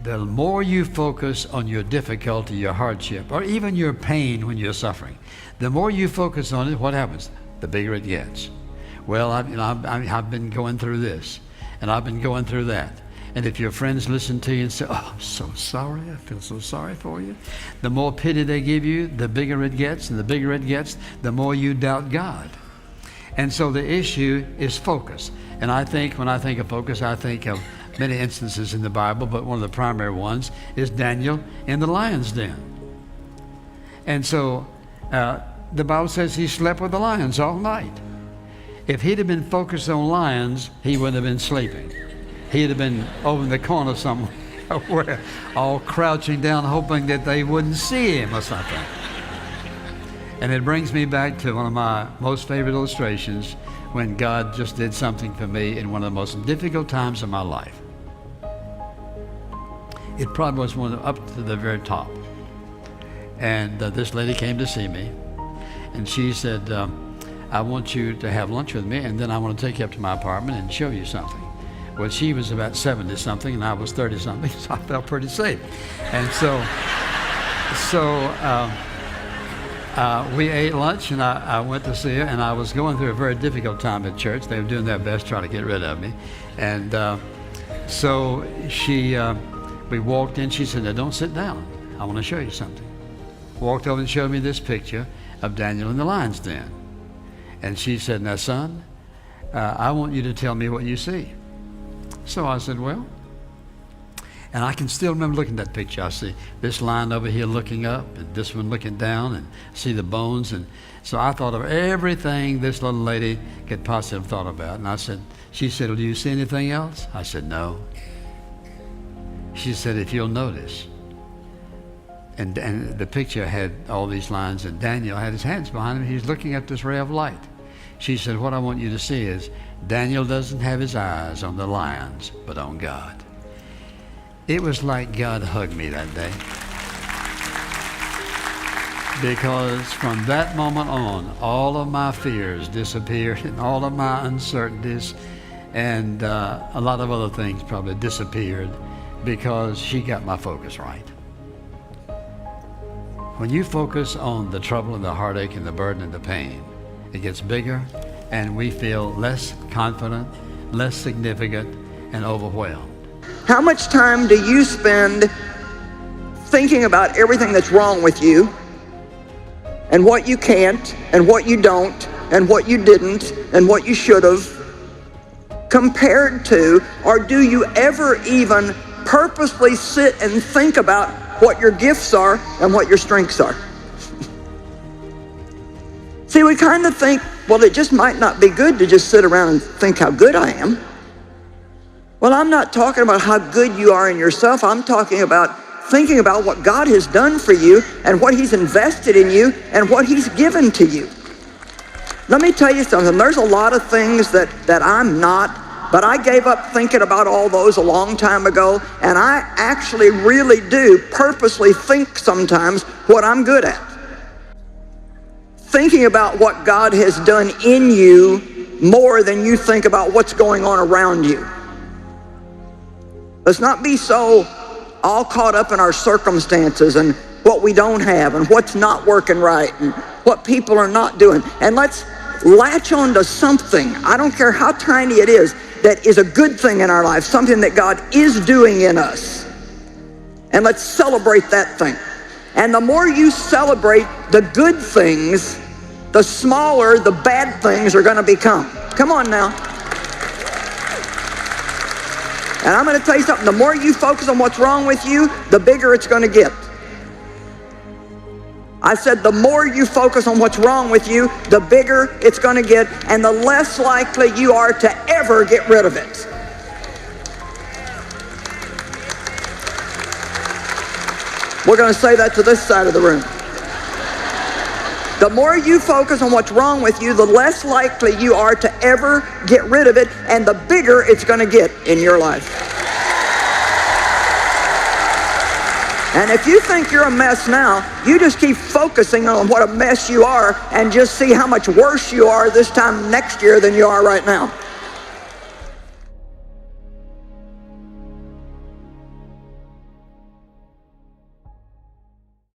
The more you focus on your difficulty, your hardship, or even your pain when you're suffering, the more you focus on it, what happens? The bigger it gets. Well, I've been going through this, and I've been going through that. And if your friends listen to you and say, "Oh, I'm so sorry, I feel so sorry for you," the more pity they give you, the bigger it gets, and the bigger it gets, the more you doubt God. And so the issue is focus. And I think when I think of focus, I think of many instances in the Bible, but one of the primary ones is Daniel in the lion's den. And so the Bible says he slept with the lions all night. If he'd have been focused on lions, he wouldn't have been sleeping. He'd have been over in the corner somewhere, all crouching down, hoping that they wouldn't see him or something. And it brings me back to one of my most favorite illustrations when God just did something for me in one of the most difficult times of my life. It probably was one up to the very top. And this lady came to see me, and she said, "I want you to have lunch with me, and then I want to take you up to my apartment and show you something." Well, she was about 70-something, and I was 30-something, so I felt pretty safe. And so we ate lunch, and I went to see her, and I was going through a very difficult time at church. They were doing their best trying to get rid of me. And so we walked in. She said, "Now don't sit down. I want to show you something." Walked over and showed me this picture of Daniel in the lion's den. And she said, "Now, son, I want you to tell me what you see." So I said, "Well," and I can still remember looking at that picture. I see this lion over here looking up, and this one looking down, and see the bones. And so I thought of everything this little lady could possibly have thought about. And she said, "Well, do you see anything else?" I said, "No." She said, "If you'll notice," and the picture had all these lines, and Daniel had his hands behind him. He's looking at this ray of light. She said, "What I want you to see is Daniel doesn't have his eyes on the lions, but on God." It was like God hugged me that day. Because from that moment on, all of my fears disappeared, and all of my uncertainties, and a lot of other things probably disappeared, because she got my focus right. When you focus on the trouble and the heartache and the burden and the pain, it gets bigger, and we feel less confident, less significant, and overwhelmed. How much time do you spend thinking about everything that's wrong with you, and what you can't, and what you don't, and what you didn't, and what you should have, compared to, or do you ever even purposely sit and think about what your gifts are and what your strengths are? See, we kind of think, well, it just might not be good to just sit around and think how good I am. Well, I'm not talking about how good you are in yourself. I'm talking about thinking about what God has done for you and what He's invested in you and what He's given to you. Let me tell you something. There's a lot of things that I'm not, but I gave up thinking about all those a long time ago, and I actually really do purposely think sometimes what I'm good at. Thinking about what God has done in you more than you think about what's going on around you. Let's not be so all caught up in our circumstances and what we don't have and what's not working right and what people are not doing. And let's latch on to something, I don't care how tiny it is, that is a good thing in our life, something that God is doing in us. And let's celebrate that thing. And the more you celebrate the good things, the smaller the bad things are going to become. Come on now. And I'm going to tell you something. The more you focus on what's wrong with you, the bigger it's going to get. I said the more you focus on what's wrong with you, the bigger it's going to get, and the less likely you are to ever get rid of it. We're going to say that to this side of the room. The more you focus on what's wrong with you, the less likely you are to ever get rid of it, and the bigger it's going to get in your life. And if you think you're a mess now, you just keep focusing on what a mess you are and just see how much worse you are this time next year than you are right now.